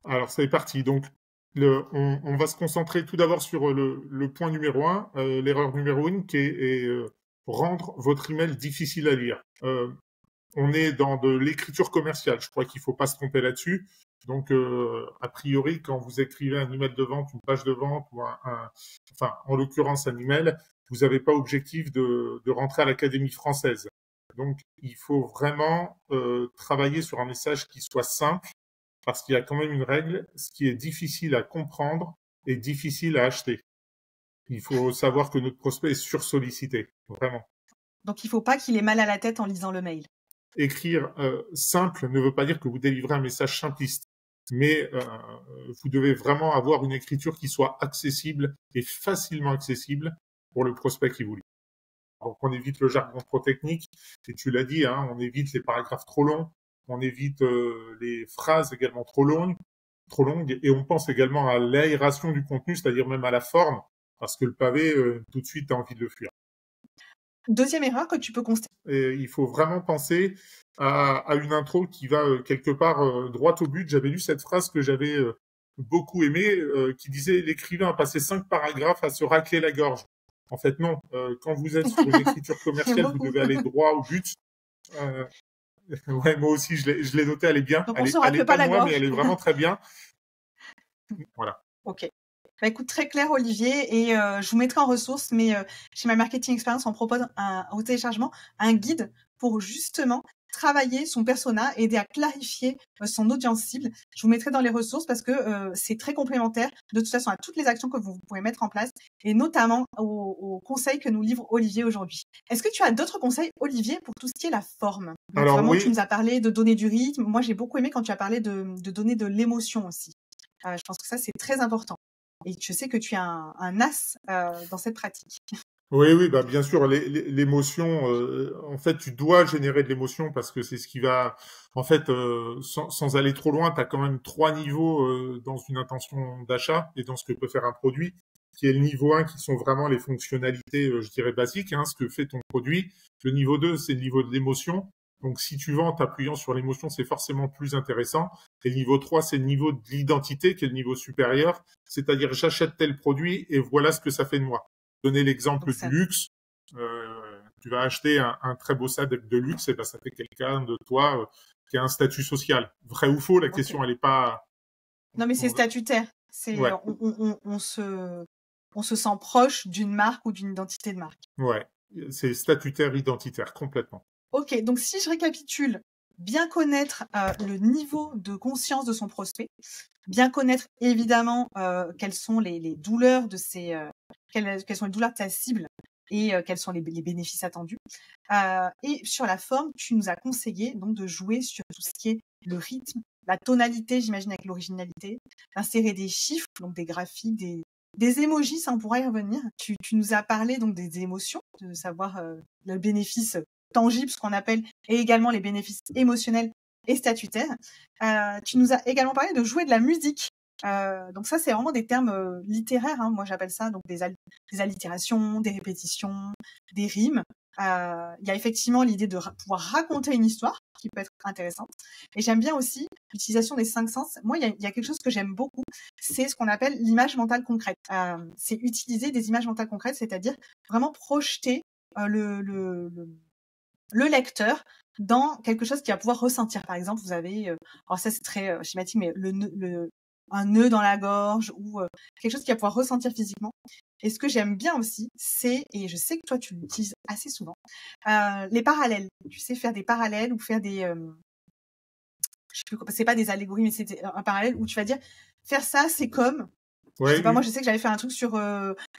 Alors, c'est parti. Donc, on va se concentrer tout d'abord sur le point numéro un, l'erreur numéro une, qui est rendre votre email difficile à lire. On est dans de l'écriture commerciale. Je crois qu'il ne faut pas se tromper là-dessus. Donc, a priori, quand vous écrivez un email de vente, une page de vente, ou enfin, en l'occurrence, un email, vous n'avez pas objectif de rentrer à l'Académie française. Donc, il faut vraiment travailler sur un message qui soit simple, parce qu'il y a quand même une règle, ce qui est difficile à comprendre est difficile à acheter. Il faut savoir que notre prospect est sursollicité, vraiment. Donc, il ne faut pas qu'il ait mal à la tête en lisant le mail. Écrire simple ne veut pas dire que vous délivrez un message simpliste, mais vous devez vraiment avoir une écriture qui soit accessible et facilement accessible pour le prospect qui vous lit. Donc, on évite le jargon trop technique, et tu l'as dit, hein, on évite les paragraphes trop longs, on évite les phrases également trop longues, et on pense également à l'aération du contenu, c'est-à-dire même à la forme, parce que le pavé, tout de suite, tu as envie de le fuir. Deuxième erreur que tu peux constater. Et il faut vraiment penser à une intro qui va quelque part droit au but. J'avais lu cette phrase que j'avais beaucoup aimée, qui disait « L'écrivain a passé 5 paragraphes à se racler la gorge ». En fait, non. Quand vous êtes sur une écriture commerciale, vous devez aller droit au but. Ouais, moi aussi, je l'ai noté, elle est bien. Donc, Elle se est racle pas pas de la moi, gorge. mais elle est vraiment très bien. Voilà. Ok. Bah, écoute, très clair, Olivier. Et je vous mettrai en ressources, mais chez My Marketing Experience, on propose au téléchargement un guide pour justement travailler son persona, aider à clarifier son audience cible. Je vous mettrai dans les ressources parce que c'est très complémentaire de toute façon à toutes les actions que vous pouvez mettre en place et notamment aux conseils que nous livre Olivier aujourd'hui. Est-ce que tu as d'autres conseils, Olivier, pour tout ce qui est la forme? Donc, Alors vraiment, oui. tu nous as parlé de donner du rythme. Moi, j'ai beaucoup aimé quand tu as parlé de donner de l'émotion aussi. Je pense que ça, c'est très important. Et je sais que tu es un as dans cette pratique. Oui, oui, bah bien sûr, l'émotion. En fait, tu dois générer de l'émotion parce que c'est ce qui va. En fait, sans aller trop loin, tu as quand même 3 niveaux dans une intention d'achat et dans ce que peut faire un produit. Qui est le niveau 1, qui sont vraiment les fonctionnalités, je dirais basiques, hein, ce que fait ton produit. Le niveau 2, c'est le niveau de l'émotion. Donc, si tu vends en t'appuyant sur l'émotion, c'est forcément plus intéressant. Et le niveau 3, c'est le niveau de l'identité, qui est le niveau supérieur. C'est-à-dire, j'achète tel produit et voilà ce que ça fait de moi. Donner l'exemple du luxe, tu vas acheter un très beau sac de luxe, et ben ça fait quelqu'un de toi qui a un statut social. Vrai ou faux, la question elle est pas. Non mais c'est statutaire. C'est ouais. on se sent proche d'une marque ou d'une identité de marque. Ouais, c'est statutaire, identitaire, complètement. Ok, donc si je récapitule, bien connaître le niveau de conscience de son prospect, bien connaître évidemment quelles sont les douleurs de quelles sont les douleurs de ta cible et quels sont les bénéfices attendus. Et sur la forme, tu nous as conseillé donc de jouer sur tout ce qui est le rythme, la tonalité, j'imagine avec l'originalité, d'insérer des chiffres, donc des graphiques, des emojis, ça on pourra y revenir. Tu nous as parlé donc des émotions, de savoir le bénéfice tangible, ce qu'on appelle, et également les bénéfices émotionnels et statutaires. Tu nous as également parlé de jouer de la musique. Donc ça, c'est vraiment des termes littéraires. Hein. Moi, j'appelle ça donc des allitérations, des répétitions, des rimes. Il y a effectivement l'idée de pouvoir raconter une histoire qui peut être intéressante. Et j'aime bien aussi l'utilisation des 5 sens. Moi, il y a quelque chose que j'aime beaucoup, c'est ce qu'on appelle l'image mentale concrète. C'est utiliser des images mentales concrètes, c'est-à-dire vraiment projeter le lecteur dans quelque chose qu'il va pouvoir ressentir. Par exemple, vous avez, alors ça c'est très schématique, mais un nœud dans la gorge ou quelque chose qu'il va pouvoir ressentir physiquement. Et ce que j'aime bien aussi, c'est, et je sais que toi tu l'utilises assez souvent, les parallèles. Tu sais faire des parallèles ou faire des, je sais plus, c'est pas des allégories, mais c'est un parallèle où tu vas dire, faire ça, c'est comme, ouais, je sais pas, moi je sais que j'avais fait un truc sur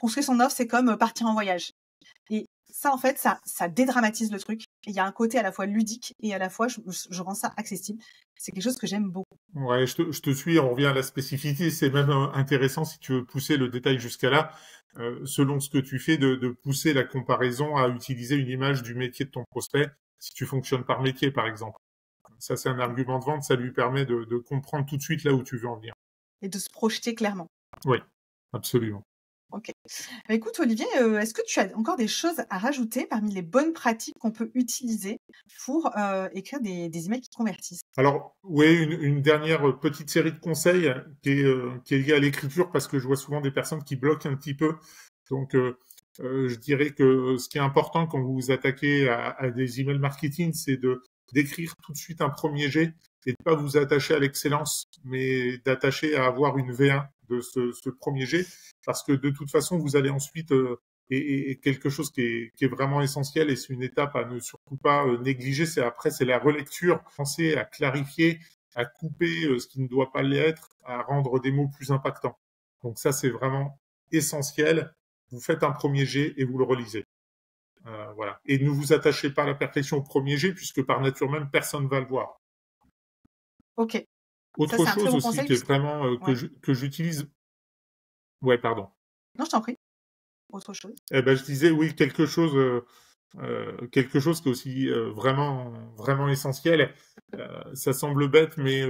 construire son offre, c'est comme partir en voyage. Et ça, en fait, ça dédramatise le truc. Il y a un côté à la fois ludique et à la fois, je rends ça accessible. C'est quelque chose que j'aime beaucoup. Ouais, je te suis, on revient à la spécificité. C'est même intéressant, si tu veux pousser le détail jusqu'à là, selon ce que tu fais, de pousser la comparaison à utiliser une image du métier de ton prospect, si tu fonctionnes par métier, par exemple. Ça, c'est un argument de vente, ça lui permet de comprendre tout de suite là où tu veux en venir. Et de se projeter clairement. Oui, absolument. OK. Bah, écoute Olivier, est-ce que tu as encore des choses à rajouter parmi les bonnes pratiques qu'on peut utiliser pour, écrire des emails qui convertissent? Alors, oui, une dernière petite série de conseils qui est liée à l'écriture parce que je vois souvent des personnes qui bloquent un petit peu. Donc, je dirais que ce qui est important quand vous vous attaquez à des emails marketing, c'est d'écrire tout de suite un premier jet et de pas vous attacher à l'excellence, mais d'attacher à avoir une V1 de ce premier jet parce que de toute façon, vous allez ensuite et quelque chose qui est vraiment essentiel et c'est une étape à ne surtout pas négliger, c'est la relecture. Pensez à clarifier, à couper ce qui ne doit pas l'être, à rendre des mots plus impactants. Donc ça, c'est vraiment essentiel. Vous faites un premier jet et vous le relisez. Voilà. Et ne vous attachez pas à la perfection au premier jet puisque par nature même, personne ne va le voir. OK. Ça, Autre c'est un très chose bon aussi conseil qui est puisque vraiment ouais. que j'utilise. Ouais, pardon. Non, je t'en prie. Autre chose? Eh ben, je disais oui quelque chose qui est aussi vraiment vraiment essentiel. Ça semble bête, mais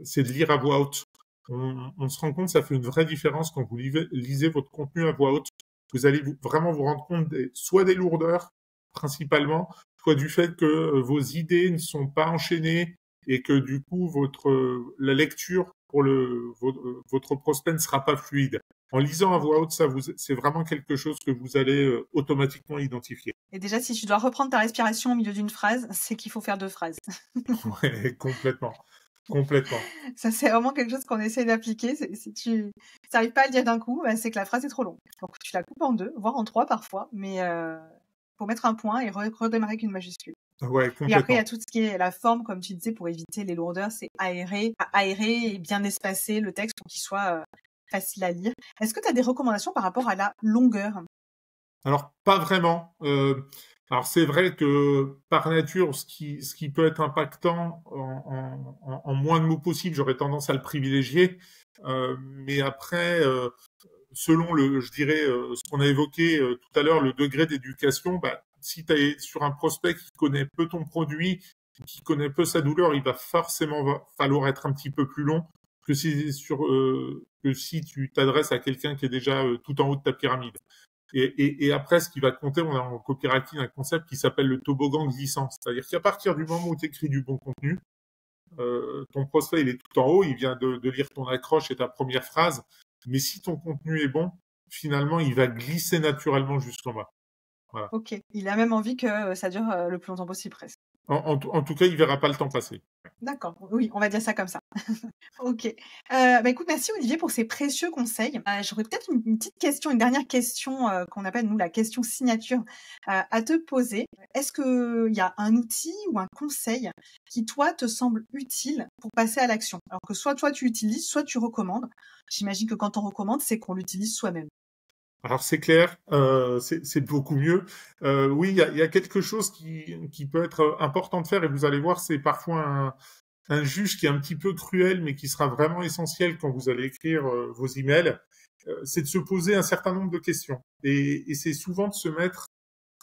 c'est de lire à voix haute. On se rend compte, ça fait une vraie différence quand vous lisez votre contenu à voix haute. Vous allez vraiment vous rendre compte soit des lourdeurs principalement, soit du fait que vos idées ne sont pas enchaînées et que du coup la lecture pour votre prospect ne sera pas fluide. En lisant à voix OK. haute, c'est vraiment quelque chose que vous allez automatiquement identifier. Et déjà, si tu dois reprendre ta respiration au milieu d'une phrase, c'est qu'il faut faire 2 phrases. Ouais, complètement, complètement. Ça, c'est vraiment quelque chose qu'on essaie d'appliquer. C'est si tu n'arrives pas à le dire d'un coup, bah, c'est que la phrase est trop longue. Donc tu la coupes en 2, voire en 3 parfois, mais faut mettre un point et redémarrer avec une majuscule. Ouais, Et après, il y a complètement. tout ce qui est la forme, comme tu disais, pour éviter les lourdeurs, c'est aérer et bien espacer le texte pour qu'il soit facile à lire. Est-ce que tu as des recommandations par rapport à la longueur? Alors, pas vraiment. Alors, c'est vrai que par nature, ce qui peut être impactant en moins de mots possible, j'aurais tendance à le privilégier. Mais après, selon je dirais, ce qu'on a évoqué tout à l'heure, le degré d'éducation, bah, si tu es sur un prospect qui connaît peu ton produit, qui connaît peu sa douleur, il va forcément falloir être un petit peu plus long que si tu t'adresses à quelqu'un qui est déjà tout en haut de ta pyramide. Et après, ce qui va compter, on a en copywriting un concept qui s'appelle le toboggan glissant. C'est-à-dire qu'à partir du moment où tu écris du bon contenu, ton prospect, il est tout en haut, il vient de lire ton accroche et ta première phrase. Mais si ton contenu est bon, finalement, il va glisser naturellement jusqu'en bas. Voilà. OK. Il a même envie que ça dure le plus longtemps possible presque. En tout cas, il verra pas le temps passer. D'accord, oui, on va dire ça comme ça. OK. Bah, écoute, merci Olivier pour ces précieux conseils. J'aurais peut-être une petite question, une dernière question, qu'on appelle nous la question signature, à te poser. Est-ce qu'il y a un outil ou un conseil qui, toi, te semble utile pour passer à l'action? Alors que soit toi tu utilises, soit tu recommandes. J'imagine que quand on recommande, c'est qu'on l'utilise soi-même. Alors c'est clair, c'est beaucoup mieux. Oui, il y a quelque chose qui peut être important de faire et vous allez voir, c'est parfois un juge qui est un petit peu cruel, mais qui sera vraiment essentiel quand vous allez écrire vos emails, c'est de se poser un certain nombre de questions. Et c'est souvent de se mettre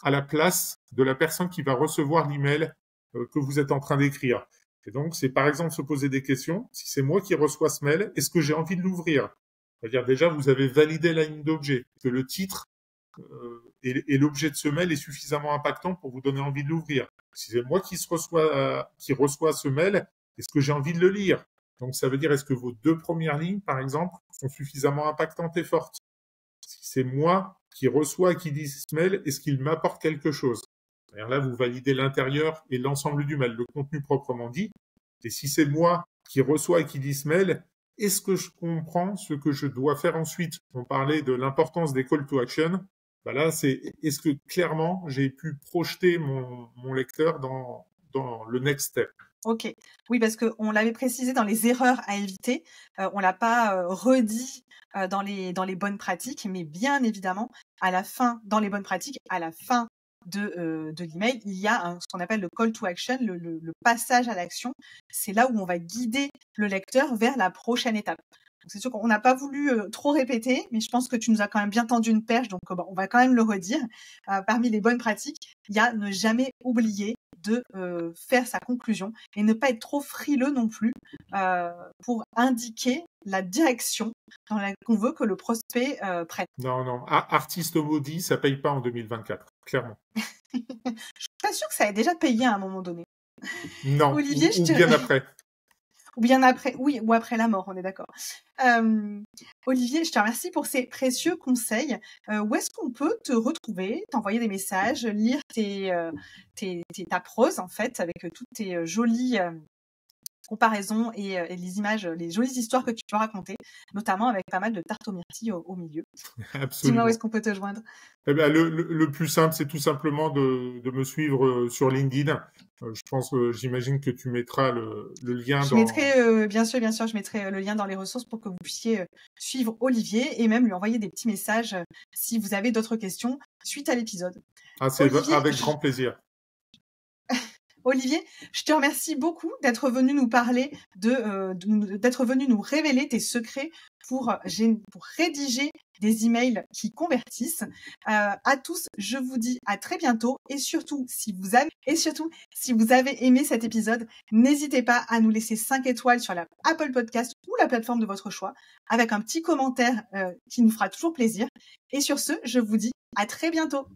à la place de la personne qui va recevoir l'email que vous êtes en train d'écrire. Et donc, c'est par exemple se poser des questions. Si c'est moi qui reçois ce mail, est-ce que j'ai envie de l'ouvrir? C'est-à-dire déjà, vous avez validé la ligne d'objet, que le titre et l'objet de ce mail est suffisamment impactant pour vous donner envie de l'ouvrir. Si c'est moi qui reçois ce mail, est-ce que j'ai envie de le lire? Donc ça veut dire, est-ce que vos deux premières lignes, par exemple, sont suffisamment impactantes et fortes? Si c'est moi qui reçois et qui lis ce mail, est-ce qu'il m'apporte quelque chose? C'est-à-dire là, vous validez l'intérieur et l'ensemble du mail, le contenu proprement dit. Et si c'est moi qui reçois et qui lis ce mail, est-ce que je comprends ce que je dois faire ensuite? On parlait de l'importance des call to action. Ben là, est-ce que clairement j'ai pu projeter mon lecteur dans le next step? OK. Oui, parce qu'on l'avait précisé dans les erreurs à éviter, on l'a pas, redit, dans les bonnes pratiques, mais bien évidemment, à la fin dans les bonnes pratiques, à la fin de l'email, il y a ce qu'on appelle le call to action, le passage à l'action. C'est là où on va guider le lecteur vers la prochaine étape. Donc c'est sûr qu'on n'a pas voulu, trop répéter, mais je pense que tu nous as quand même bien tendu une perche, donc bah, on va quand même le redire. Parmi les bonnes pratiques, il y a ne jamais oublier de faire sa conclusion et ne pas être trop frileux non plus pour indiquer la direction qu'on veut que le prospect prenne. Non, non. Artiste maudit, ça paye pas en 2024, clairement. Je suis pas sûre que ça ait déjà payé à un moment donné. Non, Olivier, ou bien après. Ou bien après, oui, ou après la mort, on est d'accord. Olivier, je te remercie pour ces précieux conseils. Où est-ce qu'on peut te retrouver, t'envoyer des messages, lire ta prose, en fait, avec toutes tes jolies comparaisons et les images, les jolies histoires que tu peux raconter, notamment avec pas mal de tarte aux myrtilles au milieu. Absolument. Dis-moi où est-ce qu'on peut te joindre. Eh ben, le plus simple, c'est tout simplement de me suivre sur LinkedIn. J'imagine que tu mettras le lien Je mettrai, bien sûr, je mettrai le lien dans les ressources pour que vous puissiez suivre Olivier et même lui envoyer des petits messages si vous avez d'autres questions suite à l'épisode. Ah, c'est avec grand plaisir. Olivier, je te remercie beaucoup d'être venu nous parler d'être venu nous révéler tes secrets pour rédiger des emails qui convertissent. À tous, je vous dis à très bientôt et surtout, si vous avez aimé cet épisode, n'hésitez pas à nous laisser 5 étoiles sur la Apple Podcast ou la plateforme de votre choix avec un petit commentaire qui nous fera toujours plaisir. Et sur ce, je vous dis à très bientôt.